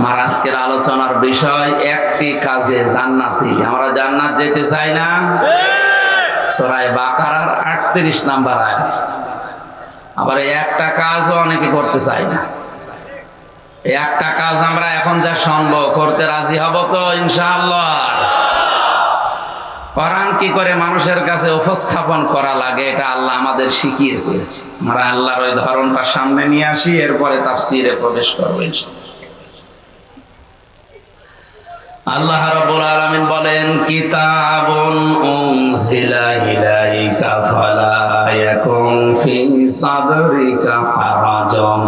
আমার আজকের আলোচনার বিষয় একটি কাজে জান্নাতি। আমরা জান্নাত যেতে চাই না? সূরা বাকারার 38 নম্বর আয়াত। আবার এই একটা কাজও অনেকে করতে চাই না। এই একটা কাজ আমরা এখন যা শুনবো করতে রাজি হব তো ইনশাআল্লাহ? কোরআন কি করে মানুষের কাছে উপস্থাপন করা লাগে এটা আল্লাহ আমাদের শিখিয়েছে। আমরা আল্লাহর ওই ধরনটা সামনে নিয়ে আসি, এরপরে তাফসীরে প্রবেশ করব ইনশাআল্লাহ। আল্লাহ রাব্বুল আলামিন বলেন, কিতাবুন উনজিলা ইলাইকা ফালা ইয়াকুন ফি সাদরিকা হারাজাম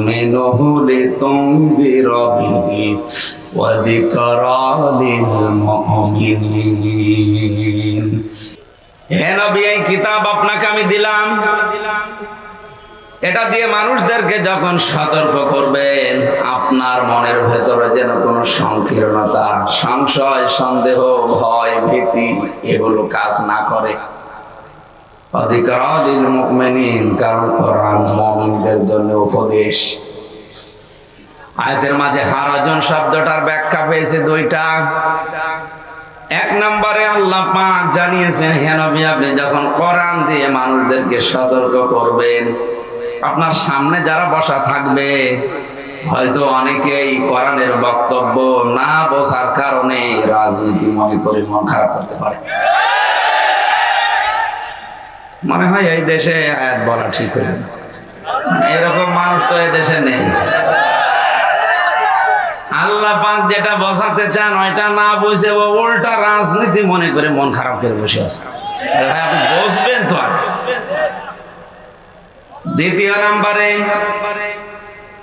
মিনহু লিতুনযিরা বিহি ওয়া যিকরা লিল মুমিনিন। হে নবী, এই কিতাব আপনাকে আমি দিলাম, এটা দিয়ে মানুষদেরকে যখন সতর্ক করবেন, আপনার মনের ভেতরে যেন কোনো সংকীর্ণতা, সংশয়, সন্দেহ, ভয়, ভীতি এগুলো কাজ না করে। যিকরালিল মুমিনিন, কারণ কোরআন মুমিনদের জন্য উপদেশ। আয়াতের মাঝে হারাজন শব্দটার ব্যাখ্যা পেয়েছে দুইটা। এক নম্বরে আল্লাহ পাক জানিয়েছেন, হে নবী, আপনি যখন কোরআন দিয়ে মানুষদেরকে সতর্ক করবেন, আপনার সামনে যারা বসা থাকবে, হয়তো অনেকেই কোরআনের বক্তব্য না বোঝার কারণে রাজনীতি মনে করে মন খারাপ করতে পারে। মনে হয় এই দেশে আয়াত বলা ঠিক হইল না, এরকম মানুষ তো এই দেশে নেই। আল্লাহ পাক যেটা বোঝাতে চান ওইটা না বুঝে ও উল্টা রাজনীতি মনে করে মন খারাপ করে বসে আছে। আপনি বুঝবেন তো। দ্বিতীয় নম্বরে,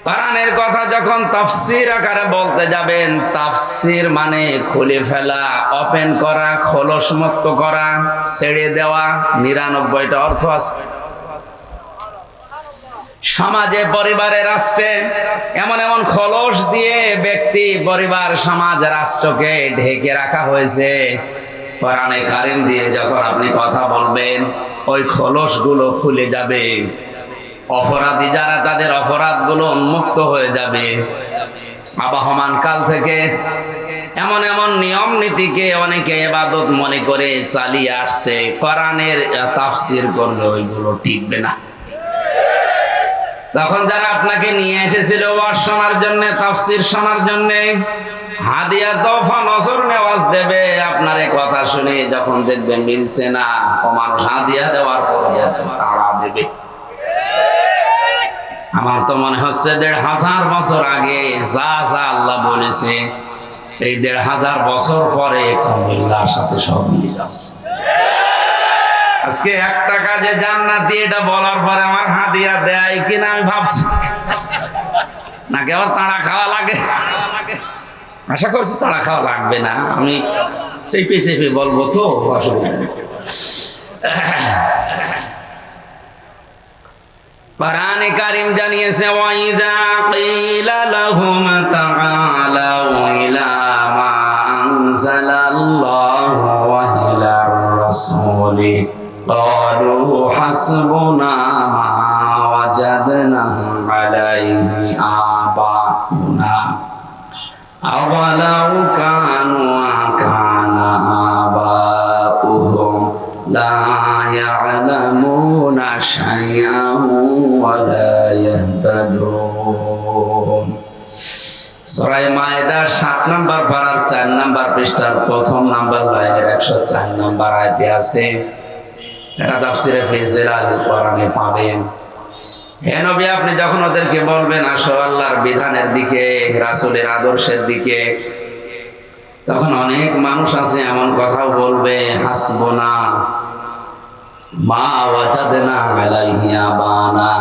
কোরআনের কথা যখন তাফসীর আকারে বলতে যাবেন, তাফসীর মানে খুলে ফেলা, ওপেন করা, খোলস মুক্ত করা, ছেড়ে দেওয়া। 99টা অর্থ আছে। সমাজে, পরিবারে, রাষ্ট্রে এমন এমন খোলস দিয়ে ব্যক্তি, পরিবার, সমাজ, রাষ্ট্রকে ঢেকে রাখা হয়েছে। কোরআনে কারিম দিয়ে যখন আপনি কথা বলবেন, ওই খোলসগুলো খুলে যাবে। অপরাধী যারা, তাদের অপরাধগুলো উন্মুক্ত হয়ে যাবে। আবহমান কাল থেকে এমন এমন নিয়ম নীতিকে অনেকে ইবাদত মনে করে চালিয়ে আসছে, কোরআনের তাফসীর করলে ওইগুলো টিকবে না। তখন যারা আপনাকে নিয়ে এসেছিল ওয়াজ শোনার জন্য, তাফসীর শোনার জন্য, হাদিয়া, তোহফা, নজর নেওয়াজ দেবে, আপনার এই কথা শুনে যখন দেখবেন মিলছে না, ও মানুষ হাদিয়া দেওয়ার পর তাড়া দেবে। আমার তো মনে হচ্ছে 1500 বছর আগে যা যা আল্লাহ বলেছে, এই 1500 বছর পরে কুমিল্লার সাথে সব মিলে যাচ্ছে। আজকে 1 টাকা যে জান্নাতি, এটা বলার পরে আমার হাদিয়া দেয় কিনা আমি ভাবছি, নাকি আবার তাড়া খাওয়া লাগে। আশা করছি তাড়া খাওয়া লাগবে না, আমি চেপে চেপে বলবো তো, অসুবিধা নেই। কোরআনে কারীম জানিয়েছে, ওয়াইদা কিলা লাহুম তাআলাউ ইলা মা আনজালাল্লাহু ওয়া ইলার রাসূলি ক্বালু হাসবুনা মা ওয়াজাদনা আলাইহি আবাউনা আওয়ালাউ কানু কানা আবাউহুম লা ইয়ালামুনা শাইআন ওয়া লা ইয়াহতাদুন। সূরা মায়েদার 7 নম্বর পারার 4 নম্বর পৃষ্ঠার প্রথম নম্বর লাইনের 104 নম্বর আয়াতে আছে। এটা তাফসীরে ফি জিলাল কোরআনে পাবেন। হে নবী, আপনি যখন ওদেরকে বলবেন আসো আল্লাহর বিধানের দিকে, রাসূলের আদর্শের দিকে, তখন অনেক মানুষ আছে এমন কথা বলবে, হাসবুনা মা ওয়াজাদনা আলাইহি আবানা,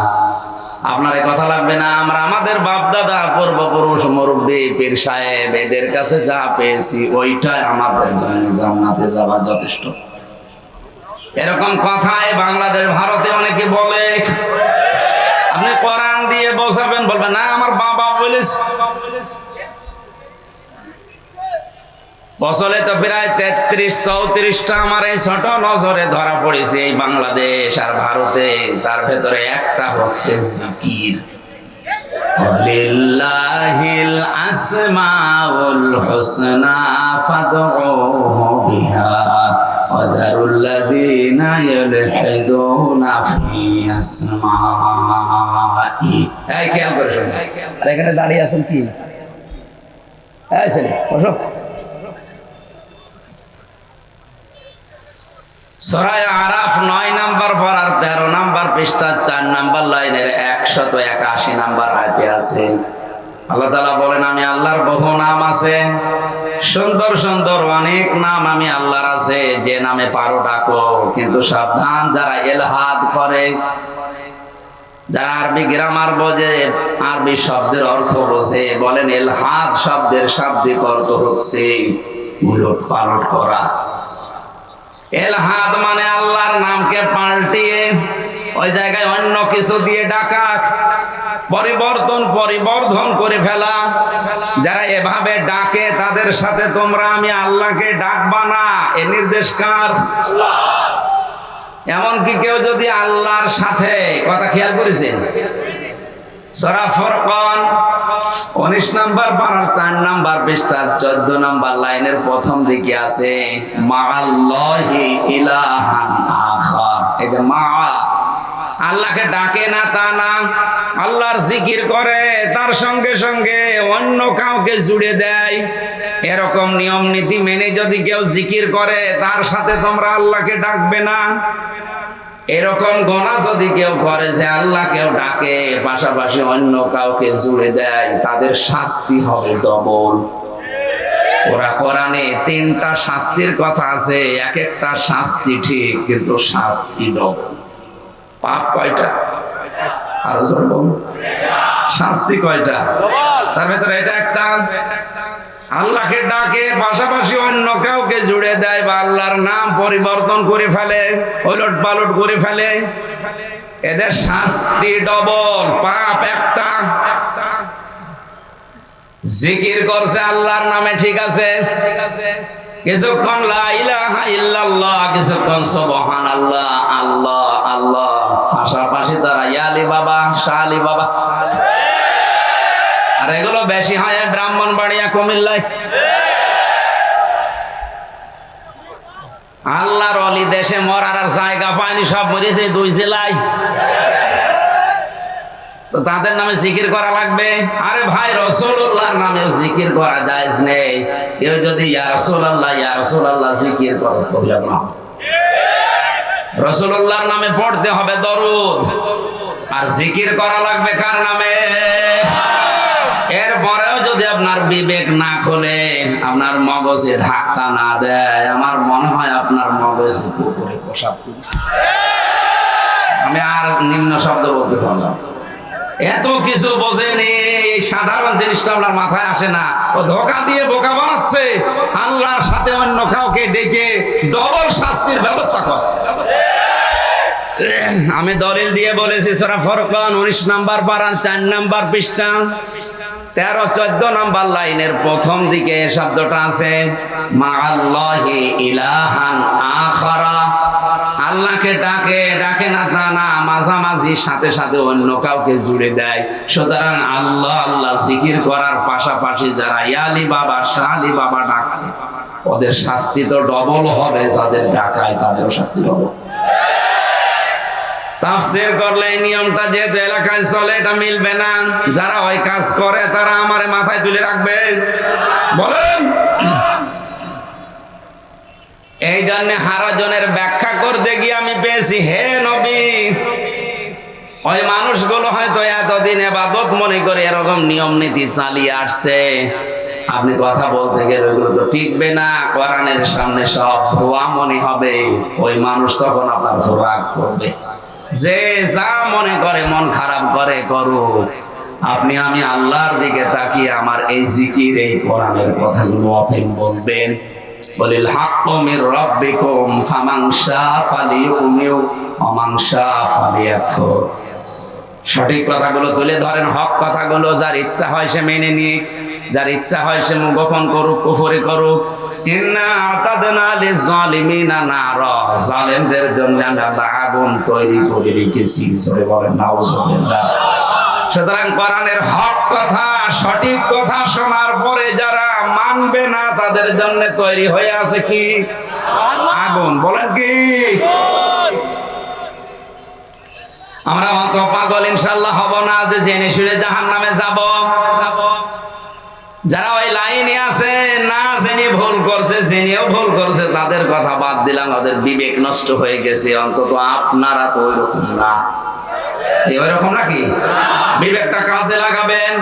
আপনার এই কথা লাগবে না, আমরা আমাদের বাপ দাদা, পূর্বপুরুষ, মুরব্বী, পীর সাহেব এদের কাছে যা পেয়েছি ওইটাই আমাদের জন্য জান্নাতে যাওয়া যথেষ্ট। এরকম কথায় বাংলাদেশ, ভারতে অনেকে বলে। আপনি কোরআন দিয়ে বসাবেন, বলবেন না আমার বাবা বলেছে। বছরে তো প্রায় 33-34টা আমার এই ছোট নজরে ধরা পড়েছে এই বাংলাদেশ আর ভারতে। তার ভেতরে একটা হচ্ছে জিকির। ওয়ালিল্লাহিল আসমাউল হুসনা ফাদউহু বিহা ওয়া যারুল্লাযীনা ইয়ালহিদুনা ফি আসমাই। এই খেয়াল করে শুনুন, আর এখানে দাঁড়িয়ে আছেন কি? এই ছেলে বসো। সূরা আরাফ 9 নাম্বার পারার 13 নাম্বার পৃষ্ঠা 4 নাম্বার লাইনের 181 নাম্বার আয়াতে আছে আল্লাহ তাআলা বলেন, আমি আল্লাহর বহু নাম আছে, সুন্দর সুন্দর অনেক নাম আমি আল্লাহর আছে, যে নামে পারো ডাকো। কিন্তু সাবধান, যারা ইলহাদ করে, যারা আরবি গ্রামার বোঝে, আরবি শব্দের অর্থ বোঝে, বলেন ইলহাদ শব্দের শাব্দিক অর্থ হচ্ছে উলট পালট করা। ইলহাদ মানে আল্লাহর নামকে পাল্টিয়ে ওই জায়গায় অন্য কিছু দিয়ে ডাকা, পরিবর্ধন করে ফেলা। যারা এভাবে ডাকে তাদের সাথে তোমরা আমি আল্লাহকে ডাকবা না, এ নির্দেশ কার? এমনকি কেউ যদি আল্লাহর সাথে, কথা খেয়াল করেছেন, সূরা ফুরকান 19 নাম্বার পারার 4 নাম্বার পৃষ্ঠা 14 নাম্বার লাইনের প্রথম দিকে আছে মাআল্লাহি ইলাহান আখার। এই যে মা, আল্লাহকে ডাকে না তা না, আল্লাহর জিকির করে, তার সঙ্গে সঙ্গে অন্য কাউকে জুড়ে দেয়। এরকম নিয়ম নীতি মেনে যদি কেউ জিকির করে, তার সাথে তোমরা আল্লাহকে ডাকবে না। এরকম গোনা যদি কেউ করে যে আল্লাহ কেউ ডাকে, পাশাপাশি অন্য কাউকে জুড়ে দেয়, তাদের শাস্তি হবে ডবল। ওরা কোরআনে 3টা শাস্তির কথা আছে, এক একটা শাস্তি ঠিক, কিন্তু শাস্তি ডবল। পাপ কয়টা? আরো জোরে বলুন, শাস্তি কয়টা? তার ভেতরে এটা একটা। আল্লাহকে ডাকে, পাশাপাশি অন্য কাউকে জুড়ে দেয়, বা আল্লাহর নাম পরিবর্তন করে ফেলে, ওলট পালট করে ফেলে, এদের শাস্তি ডবল। পাপ একটা। জিকির করছে আল্লাহর নামে, ঠিক আছে, কিছুক্ষণ লা ইলাহা ইল্লাল্লাহ, কিছুক্ষণ সুবহানাল্লাহ, আল্লাহ আল্লাহ, পাশাপাশি তারা ইয়ালি বাবা, শালি বাবা। আর এগুলো বেশি হয় ব্রাহ্মণবাড়িয়া, কুমিল্লায়। আল্লাহর ওলি দেশে মরার আর জায়গা পায়নি, সব মরেছে 2 জেলায়। তো তাদের নামে জিকির করা লাগবে? আরে ভাই, রাসূলুল্লাহর নামে জিকির করা জায়েজ নেই। কেউ যদি ইয়া রাসূলুল্লাহ জিকির করে, প্রবলেম না। রাসূলুল্লাহর নামে পড়তে হবে দরুদ, আর জিকির করা লাগবে কার নামে? এরপরেও যদি আপনার বিবেক না খোলে, আপনার মগজে ধাক্কা না দেয়, আমার মনে হয় আপনার মগজে পুকুরে প্রসাব করেছে। আমি আর নিম্ন শব্দ বলতে পারলাম। এত কিছু বোঝেনি, সাধারণ জিনিসটা আপনার মাথায় আসে না। ও ধোঁকা দিয়ে বোকা বানাচ্ছে, আল্লাহর সাথে অন্য কাউকে ডেকে ডবল শাস্তির ব্যবস্থা করছে। আমি দলিল দিয়ে বলেছি, সূরা ফুরকান 19 নাম্বার পারার 4 নাম্বার পৃষ্ঠা 13-14 নাম্বার লাইনের প্রথম দিকে শব্দটা আছে মাআল্লাহি ইলাহান আখারা। আল্লাহকে ডাকে না তা না, মাঝামাঝি সাথে সাথে অন্য কাউকে জুড়ে দেয়। সুতরাং আল্লাহ আল্লাহ জিকির করার পাশাপাশি যারা ইয়ালি বাবা, শালি বাবা ডাকছে, ওদের শাস্তি তো ডবল হবে, যাদের ডাকায় তাদেরও শাস্তি ডবল। তাফসীর করলে এই নিয়মটা যেহেতু এলাকায় চলে, এটা মিলবে না। যারা ওই কাজ করে তারা আমারে মাথায় তুলে রাখবে, বলেন। এই জন্য হারাজনের ব্যাখ্যা করতে গিয়ে আমি পেয়েছি, হে নবী, ওই মানুষগুলো হয়তো এতদিন ইবাদত মনে করে এরকম নিয়ম নীতি চালিয়ে আসছে, আপনি কথা বলতে গেলে ওইগুলো তো টিকবে না, কোরআনের সামনে সব ভুয়া মনে হবে। ওই মানুষ তখন আপনার রাগ করবে, যে যা মনে করে, মন খারাপ করে করুক, আপনি আমি আল্লাহর দিকে তাকিয়ে আমার এই জিকির, এই কোরআনের কথাগুলো ওপেন বলবেন। বলিল হাক্কু মির রাব্বিকুম ফামান শাআ ফালিউমিন ওয়া মান শাআ ফালিয়াকফুর। সঠিক কথাগুলো তুলে ধরেন, হক কথাগুলো। যার ইচ্ছা হয় সে মেনে নিক, যার ইচ্ছা হয় সে গোপন করুক, কুফরি করুক। ইন্না আতাদনা লিয-যালিমিনা নারা, জালেমদের জন্য আমরা আগুন তৈরি করে রেখেছি। জোরে বলেন নাউজুবিল্লাহ। সুতরাং কোরআনের হক কথা, সঠিক কথা শোনার পরে যারা মানবে না তাদের জন্য তৈরি হয়ে আছে কি আগুন। বলেন কি আমরা অত পাগল ইনশাআল্লাহ হব না যে জেনে শুনে জাহান্নামে যাব। যারা ওই লাইনে আছে না জেনে ভুল করছে, জেনেও ভুল করছে, তাদের কথা বাদ দিলাম, ওদের বিবেক নষ্ট হয়ে গেছে। অন্তত আপনারা তো ওই রকম না, ওই রকম নাকি? বিবেকটা কাজে লাগাবেন।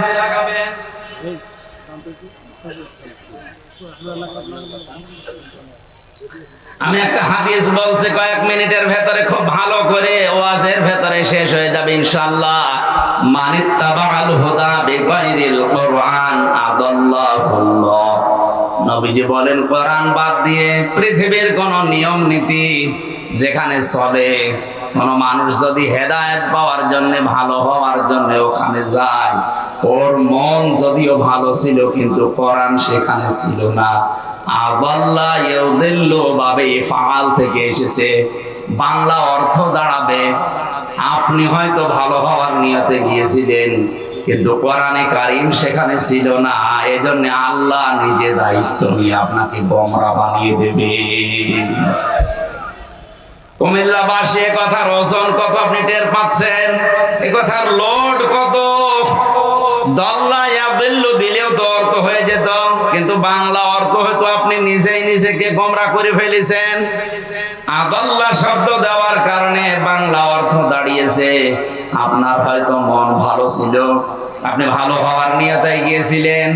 আমি একটা হাদিস বলছি কয়েক মিনিটের ভেতরে, খুব ভালো করে ওয়াজের ভেতরে শেষ হয়ে যাবে ইনশাআল্লাহ। মানিত্তাবাআল হুদা বিগাইরিল কুরআন আদাল্লাহুল্লাহ। নবীজি বলেন কোরআন বাদ দিয়ে পৃথিবীর কোন নিয়ম নীতি যেখানে চলে, কোন মানুষ যদি হেদায়েত পাওয়ার জন্য, ভালো হওয়ার জন্য ওখানে যায়, ওর মন যদিও ভালো ছিল কিন্তু কোরআন সেখানে ছিল না। আদাল্লা ইয়াউদিল্লু বাবে ফাআল থেকে এসেছে, বাংলা অর্থ দাঁড়াবে আপনি হয়তো ভালো হওয়ার নিয়তে গিয়েছিলেন কিন্তু কোরআনে কারীম সেখানে ছিল না, এজন্য আল্লাহ নিজে দায়িত্ব নিয়ে আপনাকে গোমরা বানিয়ে দেবে। কুমিল্লাবাসী এ কথার ওজন কত আপনি টের পাচ্ছেন? এ কথার লোড কত? দল্লা ইয়াদিল্লু দিলেও তো অর্থ হয়ে যেত, কিন্তু বাংলা অর্থ হয়তো আপনি নিজেই নিজেকে গোমরা করে ফেলেছেন। আদাল্লা শব্দ দেওয়ার কারণে বাংলা অর্থ দাঁড়িয়েছে আপনার হয়তো মন ভালো ছিল, আপনি ভালো হওয়ার নিয়তে গিয়েছিলেন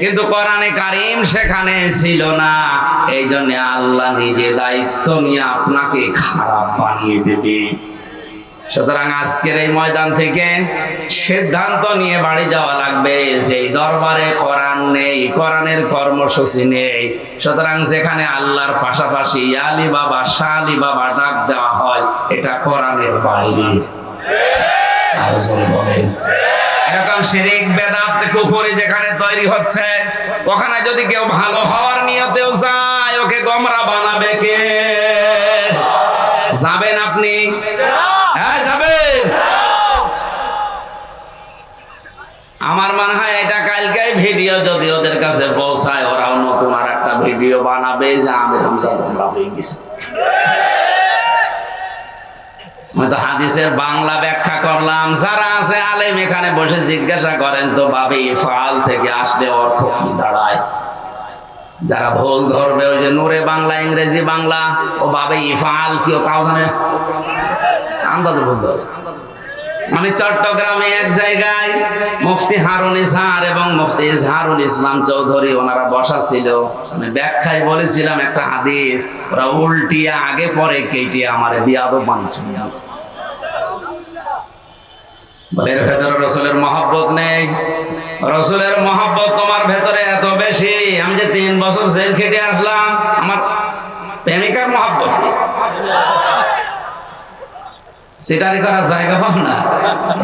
কিন্তু কোরআনে কারীম সেখানে ছিল না, এই জন্য আল্লাহ নিজে দায়িত্ব নিয়ে আপনাকে খারাপ বানিয়ে দেবে। সুতরাং আজকের এই ময়দান থেকে সিদ্ধান্ত নিয়ে বাড়ি যাওয়া লাগবে, সেই দরবারে কোরআন নেই, কোরআনের কর্মসূচি নেই। সুতরাং যেখানে আল্লাহর পাশাপাশি আলী বাবা, শাহ আলী বাবা ডাক দেওয়া হয়, এটা কোরআনের বাইরে। আর জোরে বলেন, এরকম শিরক বেদাত কুফরি যেখানে তৈরি হচ্ছে, ওখানে যদি কেউ ভালো হওয়ার নিয়তেও যায়, ওকে গোমরা বানাবে কে? যাবেন আপনি? হ্যাঁ যাবেন। আমার মনে হয় এটা কালকে ভিডিও যদি ওদের কাছে পৌঁছায়, ওরাও নতুন আর একটা ভিডিও বানাবে যে আমির হামজা গোমরা হয়ে গেছে। আমি তো হাদিসের বাংলা ব্যাখ্যা করলাম, যারা আছে আলেম এখানে বসে জিজ্ঞাসা করেন তো বাবে ফাল থেকে আসলে অর্থ কি দাঁড়ায়। যারা ভুল ধরবে, ওই যে নূরে বাংলা, ইংরেজি বাংলা, ও বাবে ইফাল কেউ কাউ জানে আন্দাজে ভুল ধরবে। মানে চট্টগ্রামে এক জায়গায় মুফতি হারুন ইসহার এবং মুফতি ইজহারুল ইসলাম চৌধুরী ওনারা বসা ছিল, আমি ব্যাখ্যায় বলেছিলাম একটা হাদিস, ওরা উল্টিয়া আগে পরে কেটিয়া আমারে বিয়াদব বানিয়েছিল। এর ভেতরে রসুলের মহব্বত নেই। রসুলের মহব্বত তোমার ভেতরে এত বেশি, আমি যে 3 বছর জেল খেটে আসলাম, আমার প্রেমিকার মহব্বত নেই। সেটারই করার জায়গা পাও না,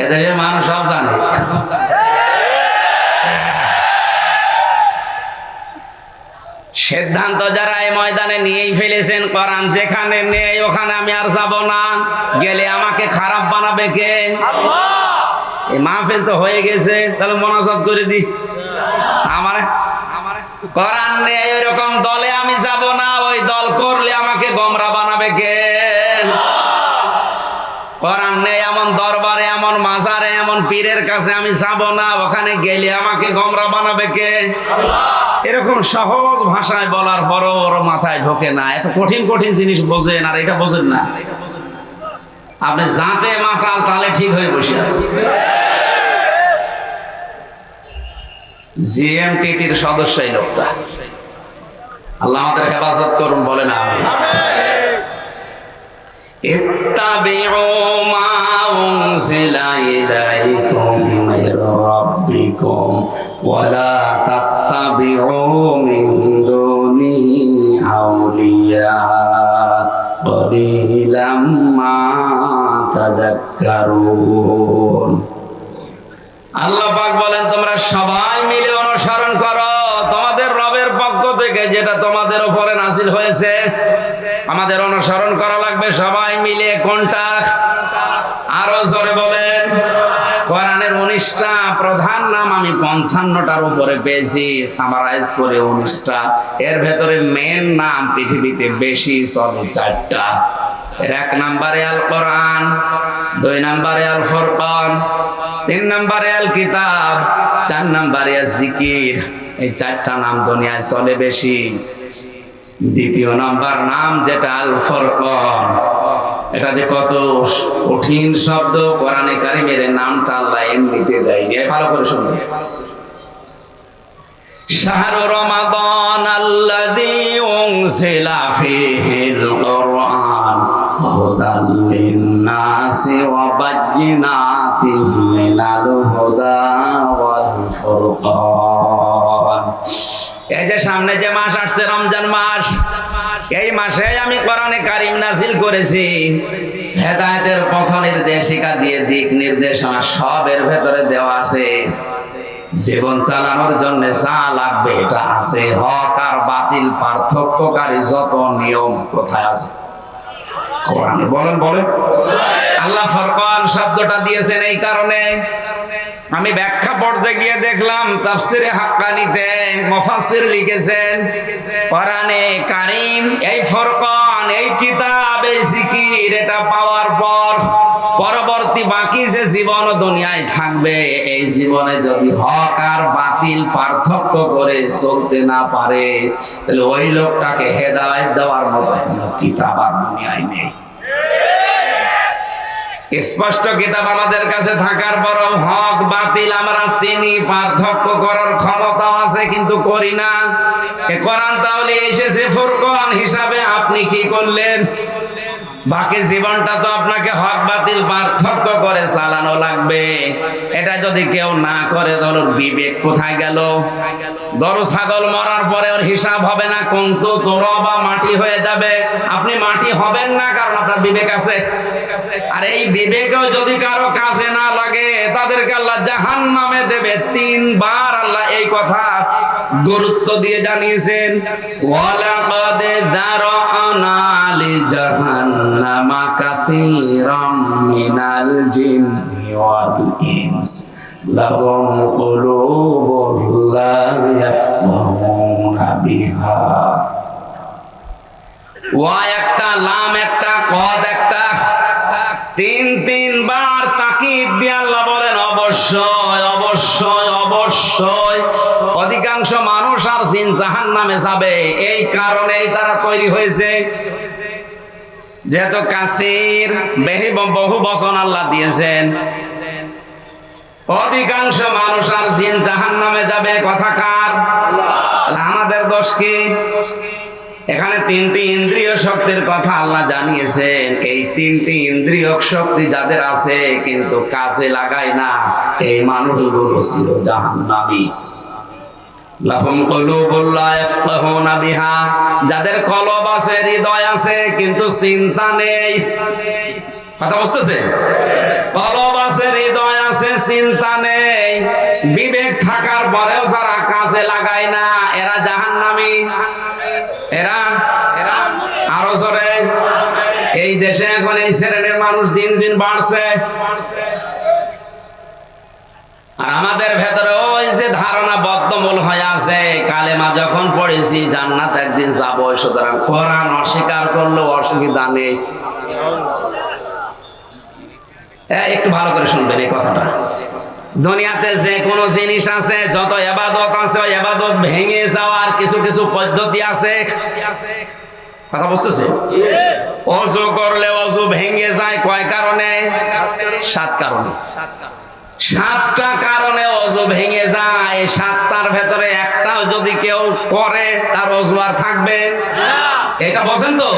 এদের মানুষ সব জানে। সিদ্ধান্ত যারা এই ময়দানে নিয়েই ফেলেছেন, কোরআন যেখানে নেই ওখানে আমি আর যাব না, গেলে আমাকে খারাপ বানাবে কে? এই মাহফিল তো হয়ে গেছে, তাহলে মোনাজাত করে দি। আমার কোরআন নেই এরকম দলে আমি যাব না, ওই দল করলে আমাকে গোমরা বানাবে কে? কোরআন নেই এমন দরবারে, এমন মাজারে, এমন পীরের কাছে আমি যাব না, ওখানে গেলে আমাকে গোমরা বানাবে কে? এরকম সহজ ভাষায় বলার পরও ওর মাথায় ঢোকে না। এত কঠিন কঠিন জিনিস বোঝেন আর এটা বোঝেন না। আপনি যাতে মাতাল তাহলে ঠিক হয়ে বসে আছে। জিএমটিটির সদস্য এই লোকটা, আল্লাহ আমাদের হেফাজত করুন, বলে না আমি। ইত্তাবিউ মা উনজিলা ইলাইকুম মির রাব্বিকুম ওয়া লা তাত্তাবিউ মিন দুনিহি আউলিয়া কলিলাম মা তাযাক্কারুন। আল্লাহ পাক বলেন তোমরা সবাই মিলে অনুসরণ করো তোমাদের রবের পক্ষ থেকে যেটা তোমাদের উপরে নাযিল হয়েছে। আমাদের অনুসরণ করা লাগবে সবাই মিলে। কোনটা? আরো জোরে বলেন। কোরআনের 19 43টা, প্রধান নাম আমি 55টার উপরে পেয়েছি, সামারাইজ করে 19টা। এর ভেতরে মেন নাম পৃথিবীতে বেশি চলে 4টা। 1 নম্বরে আল কোরআন, 2 নম্বরে আল ফুরকান, 3 নম্বরে আল কিতাব, 4 নম্বরে আল জিকির। এই 4টা নাম দুনিয়ায় চলে বেশি। দ্বিতীয় নাম্বার নাম যেটা আল ফুরকান, এটা যে কত কঠিন শব্দ, কোরআনে কারিমের নামটা আল্লাহ এমনিতে দেয়নি। ভালো করে শুনুন। শাহরু রমাদান আল্লাযী উনজিলা ফীহিল কুরআন হুদাল লিন-নাসি ওয়া বায়্যিনাতিন মিনাল হুদা ওয়াল ফুরকান। এই যে সামনে যে মাস আসছে রমজান মাস, এই মাসে আমি কোরআনে কারিম নাযিল করেছি। হেদায়েতের পথ নির্দেশিকা দিয়ে দিক নির্দেশনা সব এর ভেতরে দেওয়া আছে। জীবন চালানোর জন্য যা লাগবে এটা আছে। হক আর বাতিল পার্থক্যকারী যত নিয়ম কোথায় আছে কোরআনে? বলেন বলেন। আল্লাহ ফুরকান শব্দটা দিয়েছেন এই কারণে। আমি ব্যাখ্যা পড়তে গিয়ে দেখলাম তাফসিরে হাক্কানিতে মুফাসসির লিখেছেন কোরআনে কারীম এই ফুরকান, এই কিতাব, এই জিকির এটা পাওয়ার পর পরবর্তী বাকি যে জীবন দুনিয়ায় থাকবে, এই জীবনে যদি হক আর বাতিল পার্থক্য করে চলতে না পারে, তাহলে ওই লোকটাকে হেদায়েত দেওয়ার মতো কোনো কিতাব আর দুনিয়ায় নেই। স্পষ্ট কিতাব আমাদের কাছে থাকার পরও হক বাতিল আমরা চিনি, পার্থক্য করার ক্ষমতা আছে, কিন্তু করি না। কোরআন তাহলে এসেছে ফুরকান হিসাবে, আপনি কি করলেন? বাকি জীবনটা তো আপনাকে হক বাতিল পার্থক্য করে চালানো লাগবে। এটা যদি কেউ না করে, তাহলে বিবেক কোথায় গেল? গরু ছাগল মরার পরে ওর হিসাব হবে না, কিন্তু তোরবা মাটি হয়ে যাবে। আপনি মাটি হবেন না, কারণ আপনার বিবেক আছে। আর এই বিবেকও যদি কারো কাজে না লাগে, তাদেরকে আল্লাহ জাহান্নামে দেবে। 3 বার আল্লাহ এই কথা গুরুত্ব দিয়ে জানিয়েছেন। ওয়ালাকাদ যারানা লিজাহান্নামা কাসীরাম মিনাল জিন্নি ওয়াল ইনস লাহুম কুলুবুন লা ইয়াফকাহুনা বিহা। ওয়া একটা, লাম একটা, কদ একটা, 3 বার তাকিদ দিয়ে আল্লাহ বলেন অবশ্যই অবশ্যই অবশ্যই। অধিকাংশ মানুষ আর জিন জাহান্নামে যাবে, এই কারণেই তারা তৈরি হয়েছে। যেহেতু কাসির বহু বচন আল্লাহ দিয়েছেন, অধিকাংশ মানুষ আর জিন জাহান্নামে যাবে। কথা কার? আমাদের দোষ কি? এখানে 3টি ইন্দ্রিয় শক্তির কথা আল্লাহ জানিয়েছেন। এই 3টি ইন্দ্রিয় শক্তি যাদের আছে কিন্তু কাজে লাগায় না, এই মানুষগুলো ছিল জাহান্নামী। লাহুম কুলুবুন লা ইয়াফকাহুনা বিহা, যাদের কলব আছে, হৃদয় আছে, কিন্তু চিন্তা নেই। কথা বুঝতেছে? কলব আছে, হৃদয় আছে, চিন্তা নেই। বিবেক থাকার পরেও যারা কাজে লাগায় না, এরা জাহান্নামী। এরা আরো জোরে। এই দেশে এখন এই শ্রেণীর মানুষ দিন দিন বাড়ছে। আর আমাদের ভেতরে ওই যে ধারণা বদ্ধমূল হয়ে আছে, কালেমা যখন পড়েছি জান্নাত একদিন যাবো, সুতরাং কোরআন অস্বীকার করলেও অসুবিধা নেই। একটু ভালো করে শুনবেন এই কথাটা। দুনিয়াতে যে কোনো জিনিস আছে, যত ইবাদত আছে, ওই ইবাদত ভেঙে যাওয়ার কিছু কিছু পদ্ধতি আছে। কথা বুঝতেছে? ওযু করলে ওযু ভেঙে যায় কয় কারণে? 7 কারণে। 7টা কারণে ওযু ভেঙে যায়। 7টার ভেতরে একটাও যদি কেউ করে, তার ওযু আর থাকবে না। এটা বোঝেন তো?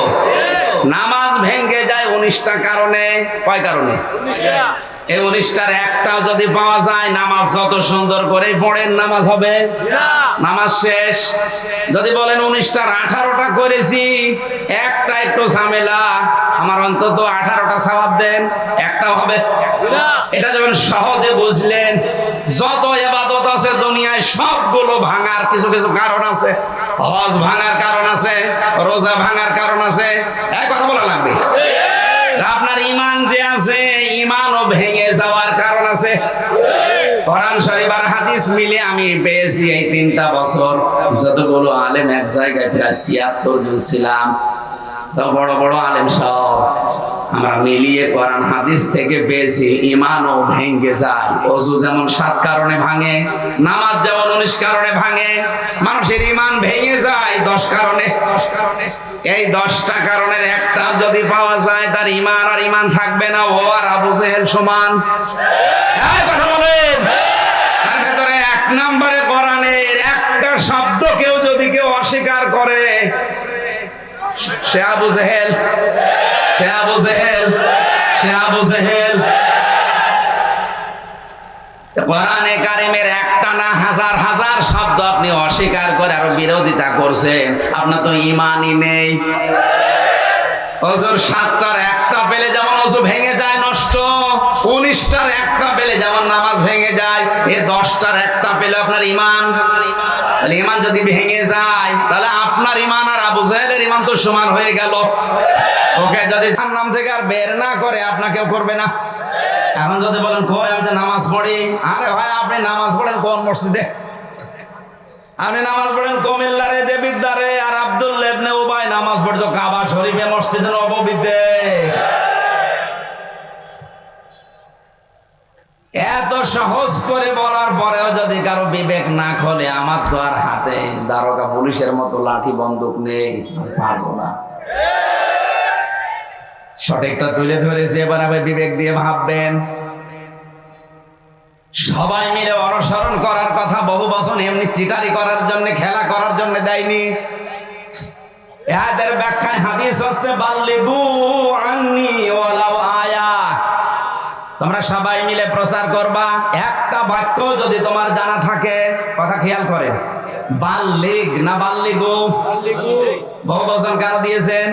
নামাজ ভেঙে যায় 19টা কারণে। কয় কারণে? 19টা। এই 19টার একটাও যদি পাওয়া যায়, নামাজ যত সুন্দর করে পড়েন, নামাজ হবে না, নামাজ শেষ। যদি বলেন 19টার 18টা করেছি, একটা একটু ঝামেলা, আমার অন্তত 18টা সওয়াব দেন, একটাও হবে না। এটা যখন সহজে বুঝলেন, যত ইবাদত আছে দুনিয়ায় সবগুলো ভাঙার কিছু কিছু কারণ আছে। হজ ভাঙার কারণ আছে, রোজা ভাঙার কারণ আছে। এক কথা বলা লাগবে। আপনার ঈমান যে আছে, ঈমানও ভেঙে যাওয়ার কারণ আছে। কোরআন শরীফ আর হাদিস মিলে আমি পেয়েছি এই 3টা বছর যতগুলো আলেম এক জায়গায় প্রায় 76 জন ছিলাম, তো বড় বড় আলেম সব আমরা মিলিয়ে কোরআন হাদিস থেকে পেয়েছি ঈমানও ভেঙে যায়। ওযু যেমন 7 কারণে ভাঙে, নামাজ যেমন 19 কারণে ভাঙে, মানুষের ঈমান ভেঙে যায় 10 কারণে। এই 10টা কারণের একটা যদি পাওয়া যায় তার ঈমান আর ঈমান থাকবে না, ও আর আবু জেহেল সমান। এই কথা বলেন, তার ভেতরে 1 নম্বরে কোরআনের একটা শব্দ কেউ যদি কেউ অস্বীকার করে সে আবু জেহেল, সে আবু জেহেল, সে আবু জেহেল। কোরআনে কারিমের একটা না হাজার হাজার শব্দ আপনি অস্বীকার করে আর বিরোধিতা করছেন, আপনার তো ঈমানই নেই। ওযুর 7টার একটা পেলে যেমন ওযু ভেঙে যায় নষ্ট, 19টার একটা পেলে যেমন নামাজ ভেঙে যায়, এই 10টার একটা পেলে আপনার ঈমান। তাহলে ঈমান যদি ভেঙে যায় তাহলে আপনার ঈমান আর আবু জেহেলের ঈমান তো সমান হয়ে গেল। ওকে যদি জাহান্নাম থেকে আর বের না করে আপনাকেও করবে না। এখন যদি বলেন কই আমি তো নামাজ পড়ি, আরে ভাই আপনি নামাজ পড়েন কোন মসজিদে? আপনি নামাজ পড়েন কুমিল্লারে দেবিদ্বারে, আর আব্দুল্লাহ ইবনে উবাই নামাজ পড়তো কাবা শরীফে মসজিদে নববীতে। এত সহজ করে বলার পরেও যদি কারো বিবেক না খোলে, আমার তো আর হাতে দারোগা পুলিশের মতো লাঠি বন্দুক নেই, পারবো না। সঠিকটা তুলে ধরেছে, এবার আবার বিবেক দিয়ে ভাববেন। সবাই মিলে অনুসরণ করার কথা বহু বছর এমনি চিটারি করার জন্য, খেলা করার জন্য দেয়নি। এদের ব্যাখ্যায় হাদিস হচ্ছে বাল্লিগু আন্নি ওয়ালাউ আয়া, তোমরা সবাই মিলে প্রচার করবা। একটা বাক্য যদি তোমার জানা থাকে, কথা খেয়াল করেন, বাল্লিগ না বাল্লিগু, বহু বচন কেন দিয়েছেন?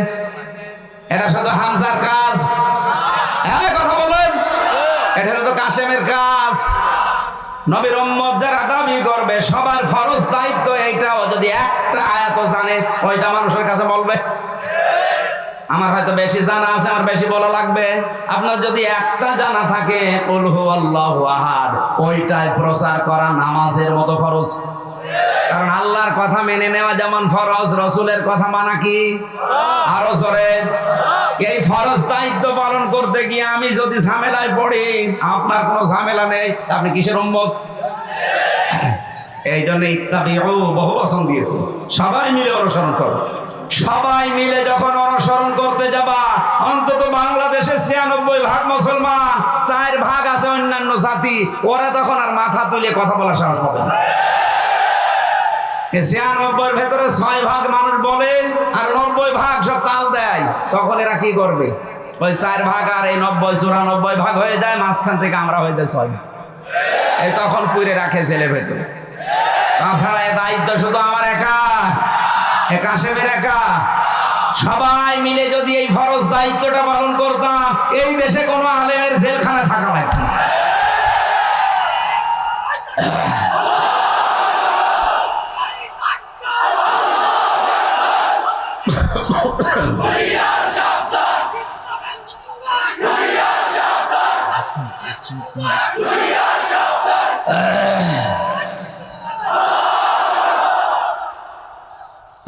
এটা শুধু হামজার কাজ, কথা বলেন, এটা তো কাসেমের কাজ। নবীর উম্মত যারা দাবি করবে সবার ফরজ দায়িত্ব এইটাও, যদি একটা আয়াত জানে ওইটা মানুষের কাছে বলবে। আমার হয়তো বেশি জানা আছে, আমার বেশি বলা লাগবে। আপনার যদি একটা জানা থাকে কুল হুয়াল্লাহু আহাদ, ওইটাই প্রচার করা নামাজের মতো ফরজ। কারণ আল্লাহর কথা মেনে নেওয়া যেমন ফরজ, রাসূলের কথা মানা কি আরো জোরে। এই ফরজ দায়িত্ব পালন করতে গিয়ে আমি যদি ঝামেলায় পড়ি, আপনার কোনো ঝামেলা নেই, আপনি কিসের উম্মত? এই জন্য ইত্তাবিউ বহু বচন দিয়েছে, সবাই মিলে অনুসরণ করো। সবাই মিলে যখন অনুসরণ করতে যাবা, অন্তত বাংলাদেশে 96% মুসলমান, 4% আছে অন্যান্য জাতি, ওরা তখন আর মাথা তুলে কথা বলার সাহস হবে না। 96 ভেতরে 6% মানুষ বলে আর 90% সব তাল দেয়, তখন এরা কি করবে? ওই 4% আর এই 90-94% হয়ে যায়, মাঝখান থেকে আমরা হয়ে যায় 6। এই তখন পুরে রাখে ছেলে ভেতরে। তাছাড়া এই দায়িত্ব শুধু আমার একা, কাসেমের একা। সবাই মিলে যদি এই ফরজ দায়িত্বটা পালন করতাম, এই দেশে কোনো আলেমের জেলখানা থাকা লাগতো না।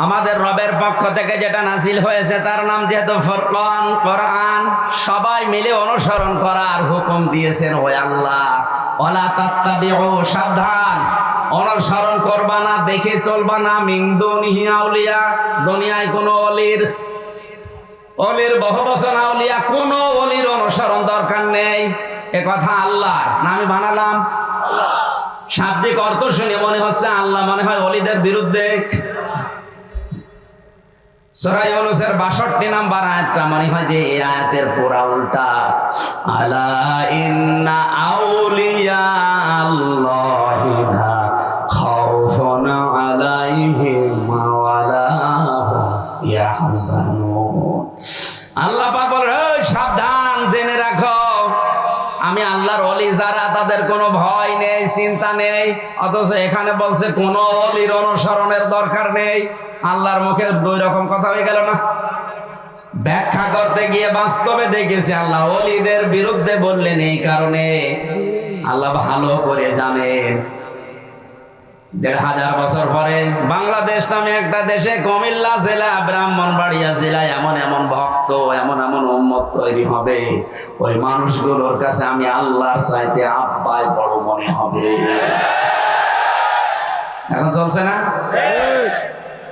আমাদের রবের পক্ষ থেকে যেটা নাজিল হয়েছে তার নাম যেহেতু ফুরকান, কোরআন, সবাই মিলে অনুসরণ করার হুকুম দিয়েছেন ওই আল্লাহ। ওয়ালা তাত্তাবিউ, সাবধান, অনুসরণ করবা না, দেখে চলবা না, মিন দুনিহি আউলিয়া, দুনিয়ায় কোনো অলির বহু বচন আউলিয়া, কোনো অলির অনুসরণ দরকার নেই। এ কথা আল্লাহ না আমি বানালাম? শাব্দিক অর্থ শুনে মনে হচ্ছে আল্লাহ মনে হয় অলিদের বিরুদ্ধে। সূরা ইউনূসের 62 নম্বর আয়াতটা মনে হয় যে এই আয়াতের পুরা উল্টা। আলা ইন্না আউলিয়া আল্লাহি লা খাউফুন আলাইহিম ওয়া লা হুম ইয়াহজানুন। আল্লাহ পাক বলে, সাবধান, জেনে রাখো, আমি আল্লাহর ওলি যারা তাদের কোনো ভয় নেই, চিন্তা নেই। অথচ এখানে বলছে কোনো ওলির অনুসরণের দরকার নেই। আল্লাহর মুখে 2 রকম কথা হয়ে গেল না? ব্যাখ্যা করতে গিয়ে বাস্তবে দেখেছি আল্লাহ ওলিদের বিরুদ্ধে বললেন এই কারণে আল্লাহ ভালো করে জানেন। ১,৫০০ বছর পরে বাংলাদেশ নামে একটা দেশে কুমিল্লা জেলা, ব্রাহ্মণবাড়িয়া জেলায় এমন এমন ভক্ত, এমন এমন উম্মত তৈরি হবে, ওই মানুষগুলোর কাছে আমি আল্লাহর চাইতে আব্বাই বড় মনে হবে। এখন চলছে না?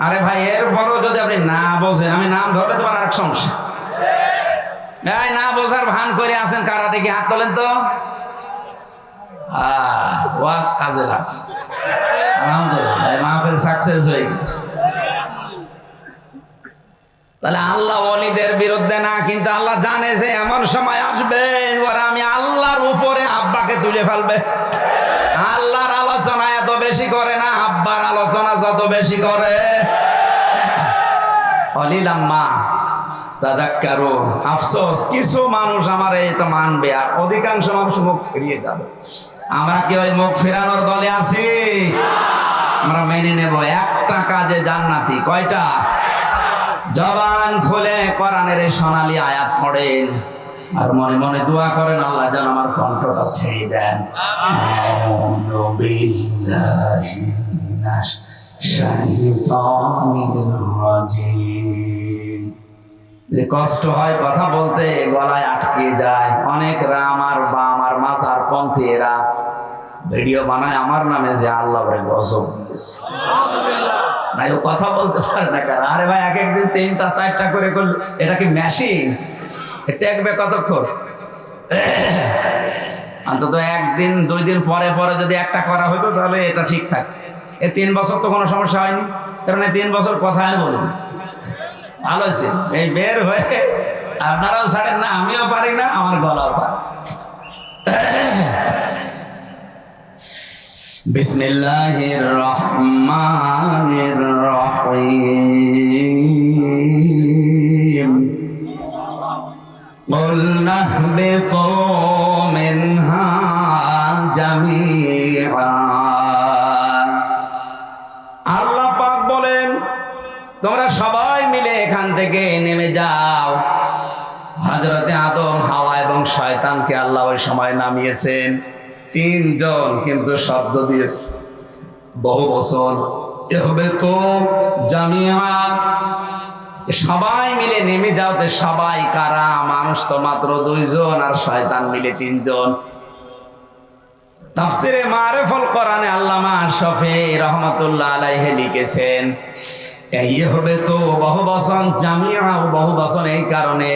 আরে ভাই, এরপরও যদি আপনি না বোঝেন, আমি নাম ধরলে তোমার আরেক সমস্যা। না বোঝার ভান করে আছেন কারা, দেখি হাত তোলেন তো। ওয়াজ কাজে লাগছে, আলহামদুলিল্লাহ, মাহফিল সাকসেস হয়ে গেছে। তাহলে আল্লাহ ওলিদের বিরুদ্ধে না, কিন্তু আল্লাহ জানে যে এমন সময় আসবে ওরা আমি আল্লাহর উপরে আব্বাকে তুলে ফেলবে। আল্লাহর আলোচনা এত বেশি করে না, আব্বার আলোচনা যত বেশি করে। অলিলাম্মা তাযাক্কারুন, আফসোস কিছু মানুষ আমার এটা মানবে আর অধিকাংশ মানুষ মুখ ফিরিয়ে যাবে। আমরা কি ওই মুখ ফেরানোর দলে আছি? আমরা মেনে নেব একটা কাজে জান্নাতি। কয়টা? জবান খুলে কোরআনের এই সোনালী আয়াত পড়েন আর মনে মনে দোয়া করেন, আল্লাহ যেন আমার কণ্ঠটা ছেড়ে দেন। আউযু বিল্লাহি মিনাশ শাইতানির রাজিম। যে কষ্ট হয় কথা বলতে, গলায় আটকে যায়। অনেকরা আমার বা আমার মাসার পন্থী এরা ভিডিও বানায় আমার নামে যে আল্লাহ বলে গজব দিয়েছে, নাই ও কথা বলতে পারে না কারণ। আরে ভাই, এক একদিন 3টা 4টা করে করলে এটা কি মেশিন? টেকবে কতক্ষণ? অন্তত 1 দিন 2 দিন পরে পরে যদি একটা করা হতো তাহলে এটা ঠিক থাকতো। 3 বছর তো কোনো সমস্যা হয়নি, কারণ 3 বছর কথাই বলুন। ভালো হয়েছে এই বের হয়ে, আপনারাও ছাড়েন না, আমিও পারি না, আমার গলাও পারে। বিসমিল্লাহির রহমানির রহিম। قُلْنَا اهْبِطُوا مِنْهَا جَمِيعًا। আল্লাহ পাক বলেন, তোমরা সবাই মিলে এখান থেকে নেমে যাও। হযরতে আদম, হাওয়া এবং শয়তানকে আল্লাহ ওই সময় নামিয়েছেন 3 জন, কিন্তু শব্দ দিয়েছে বহু বছর। ইহবিতু জামিআ, সবাই মিলে নেমে যাও। সবাই কারা? মানুষ তো মাত্র 2 জন আর শয়তান মিলে 3 জন। তাফসিরে মারিফুল কোরআনে আল্লামা শফি রহমাতুল্লাহ আলাইহি লিখেছেন, ইহবিতু বহু বচন, জামিআ বহু বচন এই কারণে,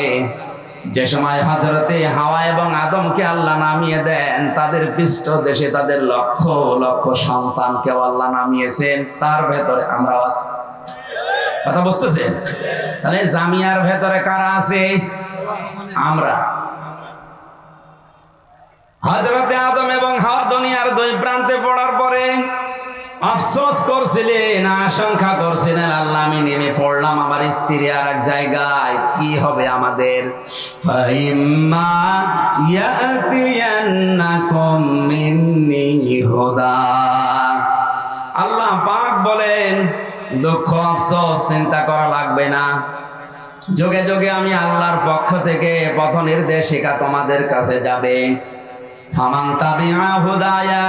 যে সময় হযরতে হাওয়া এবং আদমকে আল্লাহ নামিয়ে দেন, তাদের পৃষ্ঠ দেশে তাদের লক্ষ লক্ষ সন্তানকে আল্লাহ নামিয়েছেন, তার ভেতরে আমরা আছি। কথা বুঝতেছেন? তাহলে জামিয়ার ভেতরে কারা আছে? আমরা। হযরতে আদম এবং হাওয়া দুনিয়ার 2 প্রান্তে পড়ার পরে আফসোস করছিলেন, আশঙ্কা করছিলেন, আল্লাহ আমি নেমে পড়লাম আমার স্ত্রী আর এক জায়গায়, কি হবে আমাদের? ফাইম্মা ইয়াতিয়ান্নাকুম মিন্নি হুদা। আল্লাহ পাক বলেন, দুঃখ আফসোস চিন্তা করা লাগবে না, যোগে যোগে আমি আল্লাহর পক্ষ থেকে পথ নির্দেশিকা তোমাদের কাছে যাবে। ফামান তাবিআ হুদায়া,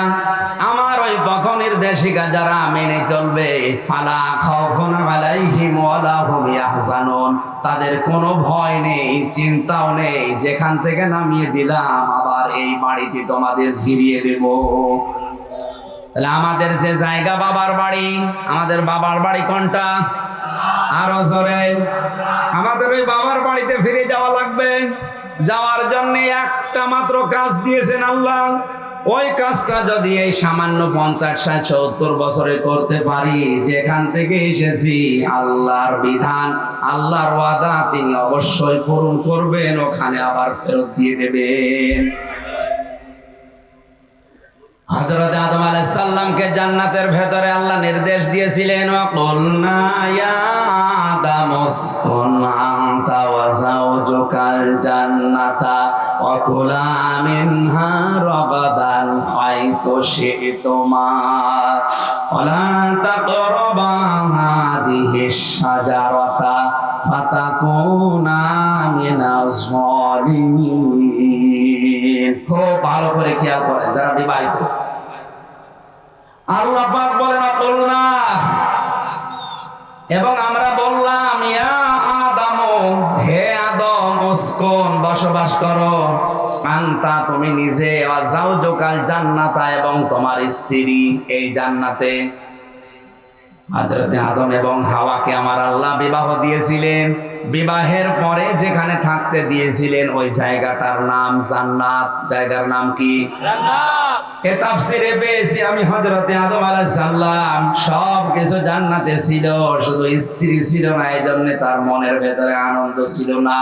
আমার ওই পথ নির্দেশিকা যারা মেনে চলবে, ফালা খাউফুন আলাইহিম ওয়ালা হুম ইয়াহজানুন, তাদের কোনো ভয় নেই, চিন্তাও নেই। যেখান থেকে নামিয়ে দিলাম আবার এই বাড়িতে তোমাদের ফিরিয়ে দেব। তাহলে আমাদের যে জায়গা বাবার বাড়ি, আমাদের বাবার বাড়ি কোনটা? আরো জোরে। আমাদের ওই বাবার বাড়িতে ফিরে যাওয়া লাগবে। যাওয়ার জন্য একটা মাত্র কাজ দিয়েছেন আল্লাহ। ওই কাজটা যদি এই সামান্য 50-70 বছরে করতে পারি, যেখান থেকে এসেছি, আল্লাহর বিধান, আল্লাহর ওয়াদা তিনি অবশ্যই পূরণ করবেন, ওখানে আবার ফেরত দিয়ে দেবেন। হযরত আদম আলাইহিস সালামকে জান্নাতের ভেতরে আল্লাহ নির্দেশ দিয়েছিলেন, ওয়াকুলনা ইয়া আদাম উসকুন আনতা ওয়া যাওজুকাল জান্নাতা ওয়া কুলা মিনহা রাগাদান হাইসু শি'তুমা ওয়া লা তাকরাবা হাদিহিশ শাজারাতা ফাতাকুনা মিনাজ জালিমিন। খুব ভালো করে খেয়াল করেন যারা বিবাহিত। আল্লাহ পাক বলেন আল্লাহ, এবং আমরা বললাম ইয়া আদম, হে আদম, উসকন বসবাস করো, আনতা তুমি নিজে, ওয়া যাওজুকাল জান্নাতা এবং তোমার স্ত্রী এই জান্নাতে। হযরত আদম এবং হাওয়াকে আমার আল্লাহ বিবাহ দিয়েছিলেন, বিবাহের পরে যেখানে থাকতে দিয়েছিলেন ওই জায়গাটার নাম জান্নাত। জায়গার নাম কি? জান্নাত। এ তাফসিরে পেয়েছি আমি হযরত আদম আলাইহিস সালাম সব কিছু জান্নাতে ছিল, শুধু স্ত্রী ছিল না, এজন্য তার মনের ভেতরে আনন্দ ছিল না,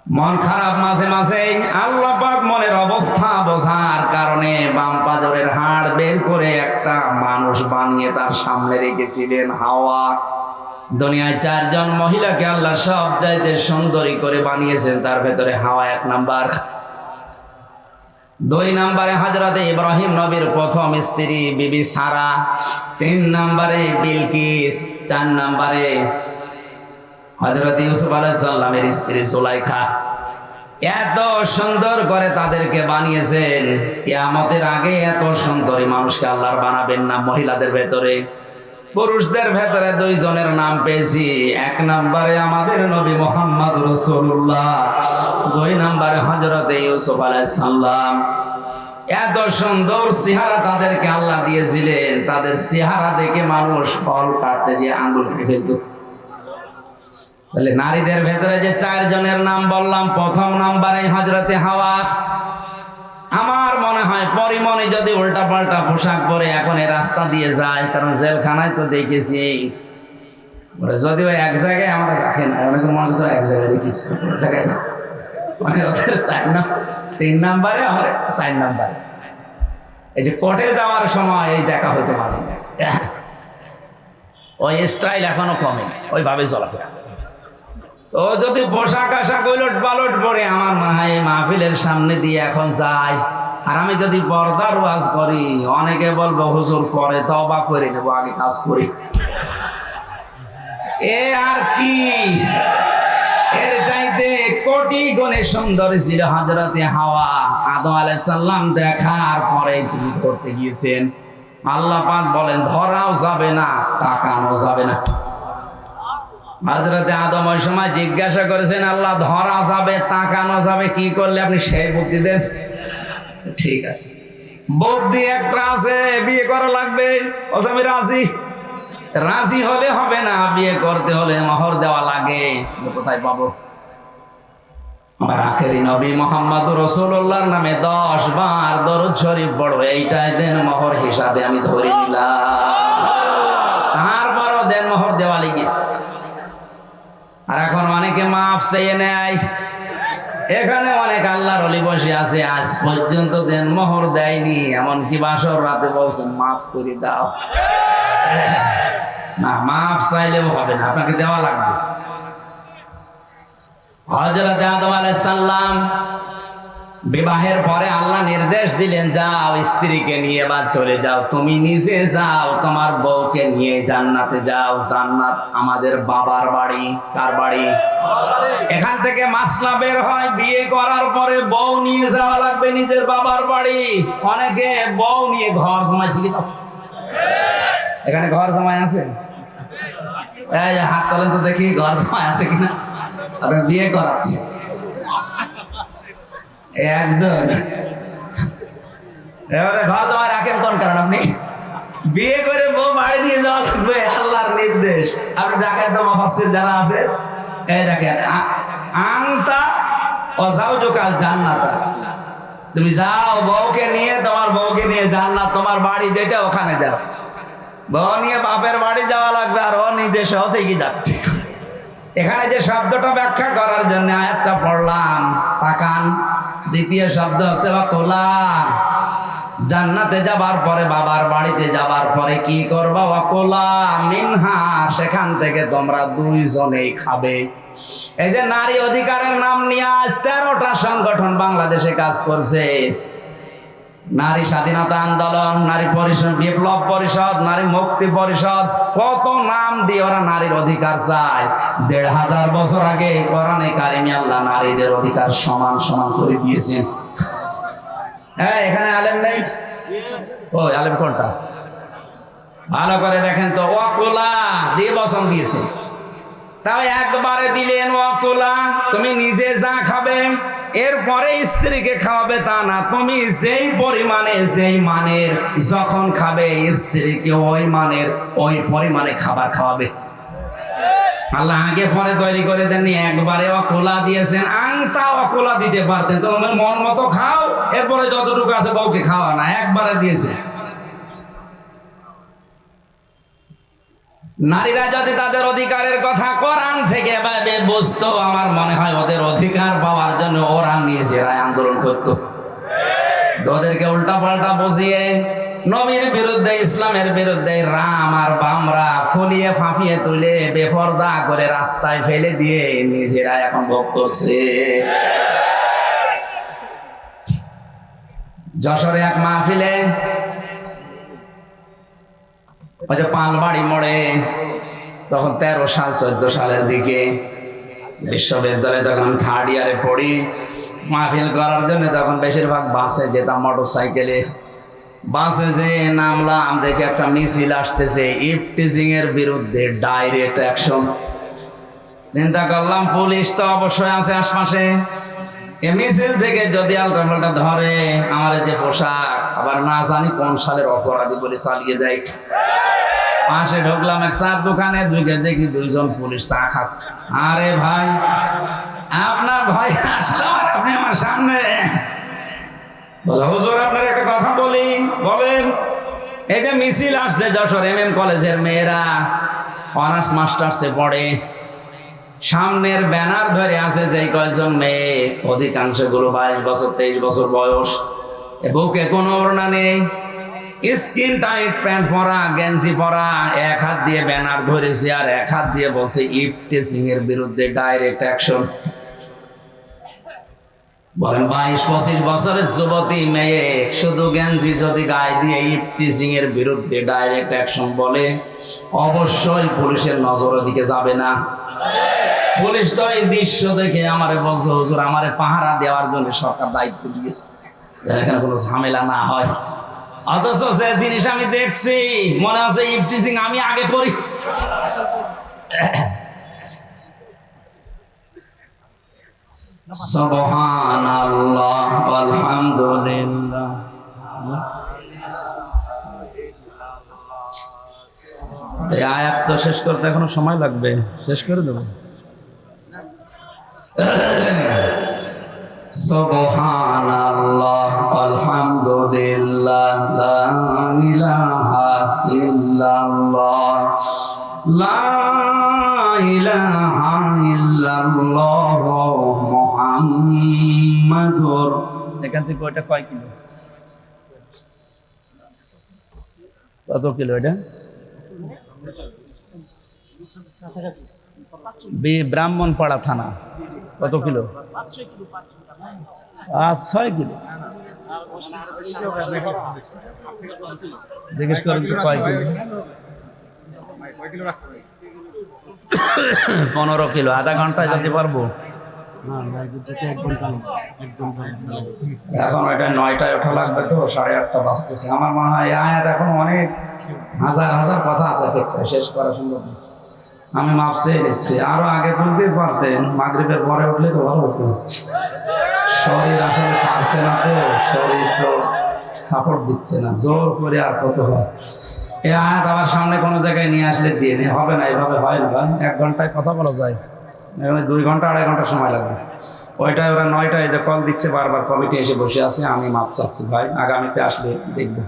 মন খারাপ। মাঝে মাঝে আল্লাহ পাক মনের অবস্থা বোঝার কারণে বাম পাজরের হাড় বের করে একটা মানুষ বানিয়ে তার সামনে রেখেছিলেন, হাওয়া। দুনিয়ায় 4 জন মহিলাকে আল্লাহ সব চাইতে সুন্দরী করে বানিয়েছেন, তার ভেতরে হাওয়া 1 নাম্বার। 2 নম্বরে হযরত ইব্রাহিম নবীর প্রথম স্ত্রী বিবি সারা, 3 নম্বরে বিলকিস, 4 নম্বরে হযরত ইউসুফ আলাইহিস সালামের স্ত্রী সুলাইখা। এত সুন্দর করে তাদেরকে বানিয়েছেন, কিয়ামতের আগে এত সুন্দরী মানুষকে আল্লাহ বানাবেন না। মহিলাদের ভেতরে, পুরুষদের ভেতরে 2 জনের নাম পেয়েছি। 1 নম্বরে আমাদের নবী মুহাম্মদ রাসূলুল্লাহ, 2 নম্বরে হযরত ইউসুফ আলাইহিস সালাম। এত সুন্দর চেহারা তাদেরকে আল্লাহ দিয়েছিলেন, তাদের চেহারা দেখে মানুষ ফল কাটতে গিয়ে আঙ্গুল কেটে ফেলত। তাহলে নারীদের ভেতরে যে 4 জনের নাম বললাম, প্রথম নম্বরে হযরতে হাওয়া। আমার মনে হয় পরিমণি যদি উল্টা পাল্টা পোশাক পরে এখন এই রাস্তা দিয়ে যায়, কারণ জেলখানায় তো দেখেছি, যদিও এক জায়গায় আমরা রাখে না, অনেকে মনে করতো এক জায়গায় রেখেছি, জায়গায় না, মানে ওদের 3 নম্বরে, আমার 4 নম্বরে। এই যে কোর্টে যাওয়ার সময় এই দেখা হইতে মাঝে মাঝে, ওই স্টাইল এখনো কমে, ওইভাবে চলাফেরা। তো যদি পোশাক আশাক উলট পালট পরে আমার মনে হয় এই মাহফিলের সামনে দিয়ে এখন যায়, আর আমি যদি পর্দার ওয়াজ করি, অনেকে বলবো হুজুর পরে তওবা করে নেবো, আগে কাজ করি। এ আর কি, এর চাইতে কোটি গুণে সুন্দর ছিল হযরতে হাওয়া। আদম আলাইহিস সালাম দেখার পরে তিনি করতে গিয়েছেন, আল্লাহ পাক বলেন ধরাও যাবে না, তাকানো যাবে না। হযরতে আদম ওই সময় জিজ্ঞাসা করেছেন, আল্লাহ ধরা যাবে, তাকানো যাবে, কি করলে আপনি সেই বুদ্ধি দেন? ঠিক আছে, বুদ্ধি একটা আছে, বিয়ে করা লাগবে। ও আমি রাজি। রাজি হলে হবে না, বিয়ে করতে হলে মোহর দেওয়া লাগে। কোথায় পাবো? আমার আখেরি নবী মুহাম্মদুর রাসূলুল্লাহর নামে 10 বার দরুদ শরীফ পড়ো, এইটাই দেন মোহর হিসাবে আমি ধরে নিলাম। তারপরও দেন মোহর দেওয়া লেগেছে। আর এখন অনেকে মাফ চেয়ে নেয়। এখানে অনেক আল্লাহর ওলি বসে আছে, আজ পর্যন্ত দেন মোহর দেয়নি, এমনকি বাসর রাতে বলছেন মাফ করে দাও। না, মাফ চাইলেও হবে না, আপনাকে দেওয়া লাগবে। হযরত আদম আলাইহিস সালাম বিবাহের পরে আল্লাহ নির্দেশ দিলেন, যাও স্ত্রীকে নিয়ে বা চলে যাও, তুমি নিজে যাও, তোমার বউকে নিয়ে জান্নাতে যাও। জান্নাত আমাদের বাবার বাড়ি। কার বাড়ি? এখান থেকে মাসলা বের হয়, বিয়ে করার পরে বউ নিয়ে যাওয়া লাগবে নিজের বাবার বাড়ি। অনেকে বউ নিয়ে ঘর জমাই থেকে যাচ্ছে। এখানে ঘর জমাই আছে? এই হাত তোলেন তো দেখি, ঘর জমাই আছে কিনা। আপনি বিয়ে করাচ্ছে একজন, এবারে ঘর জমা রাখেন কোন কারণ? আপনি বিয়ে করে বউ বাড়ি নিয়ে যাওয়া লাগবে, আল্লাহর নির্দেশ। আপনি ঢাকায় তো মুফাসসির যারা আছে, এই দেখেন, আনতা ওয়া যাওজুকাল জান্নাতা, তুমি যাও বউকে নিয়ে, তোমার বউকে নিয়ে জান্নাত, তোমার বাড়ি যেটা ওখানে যাও। বউ নিয়ে বাপের বাড়ি যাওয়া লাগবে, আর ও নিজে সহ থেকে যাচ্ছে। এখানে যে শব্দটা ব্যাখ্যা করার জন্য আয়াতটা পড়লাম, তাকান। দ্বিতীয় শব্দ হচ্ছে ওয়াকুলা। জান্নাতে যাবার পরে, বাবার বাড়িতে যাবার পরে কি করবা? ওয়াকুলা মিনহা, সেখান থেকে তোমরা 2 জনেই খাবে। এই যে নারী অধিকারের নাম নিয়ে আজ 13টা সংগঠন বাংলাদেশে কাজ করছে, নারী স্বাধীনতা আন্দোলন, নারী পরিষদ, বিপ্লব পরিষদ, নারী মুক্তি পরিষদ, কত নাম দিয়ে ওরা নারীর অধিকার চায়। ১৫০০ বছর আগে কোরআনে কারিমে আল্লাহ নারীদের অধিকার সমান সমান করে দিয়েছেন। হ্যাঁ, এখানে আলেম নেই? ও আলেম কোনটা? ভালো করে দেখেন তো। ওয়াকুলা দিয়ে বচন দিয়েছে, তাও একবারে দিলেন ওয়াকুলা। তুমি নিজে যা খাবে এরপরে স্ত্রীকে খাওয়াবে তা না, তুমি যেই পরিমাণে যেই মানের যখন খাবে স্ত্রীকে ওই পরিমাণে খাবার খাওয়াবে। আল্লাহ আগে পরে তৈরি করে দেননি, একবারে অকুলা দিয়েছেন। আংটা অকুলা দিতে পারতেন, তোমার মন মতো খাও, এরপরে যতটুকু আছে বউকে খাওয়া না, একবারে দিয়েছে। নারীরা যদি তাদের অধিকারের কথা কোরআন থেকে ভাবে বুঝতো, আমার মনে হয় ওদের অধিকার পাওয়ার জন্য ওরা নিজেরাই আন্দোলন করতো। ওদেরকে উল্টা পাল্টা বুঝিয়ে নবীর বিরুদ্ধে, ইসলামের বিরুদ্ধে রাম আর বামরা ফুলিয়ে ফাঁপিয়ে তুলে বেপরদা করে রাস্তায় ফেলে দিয়ে নিজেরা এখন ভোগ করছে। যশোরে এক মাহফিলে, ওই যে পালবাড়ি মোড়ে, তখন 13 সাল 14 সালের দিকে বিশ্ববিদ্যালয়ে তখন 3rd ইয়ারে পড়ি, মাহফিল করার জন্য তখন বেশিরভাগ বাসে যেতাম, মোটর সাইকেলে। বাসে যে নামলাম, দেখে একটা মিছিল আসতেছে ইফটিজিং এর বিরুদ্ধে, ডাইরেক্ট অ্যাকশন। চিন্তা করলাম পুলিশ তো অবশ্যই আছে আশপাশে, এই মিছিল থেকে যদি আলটাপাল্টা ধরে, আমার যে পোশাক আবার না জানি কোন সালের অপরাধী বলে চালিয়ে দেয়। পাশে ঢুকলাম এক চার দোকানে, দেখি 2 জন পুলিশ চা খাচ্ছে। আরে ভাই, আপনার ভয় আসলো আর আপনি আমার সামনে। হুজুর আপনার একটা কথা বলি, বলেন। এই যে মিছিল আসছে যশোর MM কলেজের মেয়েরা, অনার্স মাস্টার্সে পড়ে, সামনের ব্যানার ধরে আছে যে কয়েকজন মেয়ে, অধিকাংশ গুলো 22 বছর 23 বছর বয়স, বুকে কোনো ওড়না নেই, স্কিন টাইট প্যান্ট পরা, গেঞ্জি পরা, এক হাত দিয়ে ব্যানার ধরেছে আর এক হাত দিয়ে বলছে ইফটিজিং এর বিরুদ্ধে ডাইরেক্ট অ্যাকশন। বলেন 22-25 বছরের যুবতী মেয়ে শুধু গেঞ্জি যদি গায়ে দিয়ে ইফটিজিং এর বিরুদ্ধে ডাইরেক্ট অ্যাকশন বলে, অবশ্যই পুলিশের নজর দিকে যাবে না। পুলিশ তো এই দৃশ্য দেখে আমারে বলছে, হুজুর আমারে পাহারা দেওয়ার জন্য সরকার দায়িত্ব দিয়েছে, এখানে কোনো ঝামেলা না হয়। অথচ যে জিনিস আমি দেখছি মনে আছে ইফটিজিং আমি আগে করি। সুবহানাল্লাহ আলহামদুলিল্লাহ। এই আয়াত তো শেষ করতে এখনো সময় লাগবে, শেষ করে দেবো। সুবহানাল্লাহ আলহামদুলিল্লাহ লা ইলাহা ইল্লাল্লাহ লা ইলাহা ইল্লাল্লাহ মুহাম্মাদুর। এখান থেকে ওটা কয় কিলো? কত কিলো এটা? ব্রাহ্মণপাড়া থানা। কত কিলো? 5-6 কিলো। জিজ্ঞেস করেন তো কয় কিলো? 15 কিলো। আধা ঘন্টায় যেতে পারবো? এখন ওইটা 9টায় ওঠা লাগবে তো, 8:30 বাজতেছে। আমার মনে হয় আয়াত এখন অনেক হাজার হাজার কথা আছে, শেষ করা সম্ভব না। আমি মাপছে নিচ্ছি, আরো আগে তুলতে পারতেন, মাগরিবের পরে উঠলে তো ভালো হতো। শরীর আসলে পারছে না তো, শরীর তো সাপোর্ট দিচ্ছে না, জোর করে আর কত হয়। এই আয়াত আবার সামনে কোনো জায়গায় নিয়ে আসলে দিয়ে হবে না, এভাবে হয় না ভাই। 1 ঘন্টায় কথা বলা যায়, এখানে 2 ঘন্টা 2.5 ঘন্টা সময় লাগবে। ওইটাই ওরা 9টায় যে কল দিচ্ছে বারবার, কমিটি এসে বসে আছে। আমি মাপ চাচ্ছি ভাই, আগামীতে আসলে দেখবো।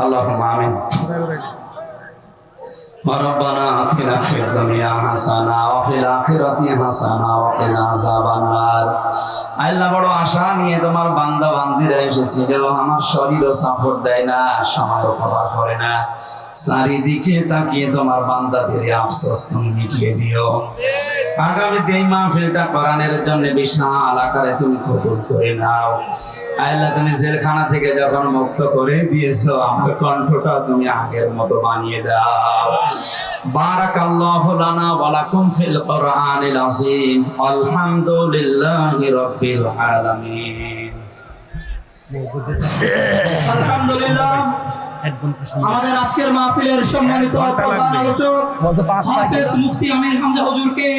আল্লাহুম্মা আমিন। রব্বানা আতিনা ফিদ দুনিয়া হাসানা ওয়া ফিল আখিরাতি হাসানা ওয়া কিনা আযাবান নার। আল্লাহ, বড় আশা নিয়ে তোমার বান্দা বান্দীরা এসেছিল, আমার শরীরও সাপোর্ট দেয় না, সময়ও কভার করে না। চারিদিকে তাকিয়ে তোমার বান্দাদের আফসোস তুমি মিটিয়ে দিও। আগামীতে এই মাহফিলটা কোরআনের জন্য বিশাল আকারে তুমি কবুল করে নাও। আল্লাহ তুমি জেলখানা থেকে যখন মুক্ত করে দিয়েছো, আমার কণ্ঠটা তুমি আগের মতো বানিয়ে দাও। বারাকাল্লাহু লানা ওয়া লাকুম ফিল কোরআনিল আযীম। আলহামদুলিল্লাহি রাব্বিল আলামিন। আলহামদুলিল্লাহ। আমাদের আজকের মাহফিলের সম্মানিত প্রধান আলোচক হাফেজ মুফতি আমির হামজা হুজুরকে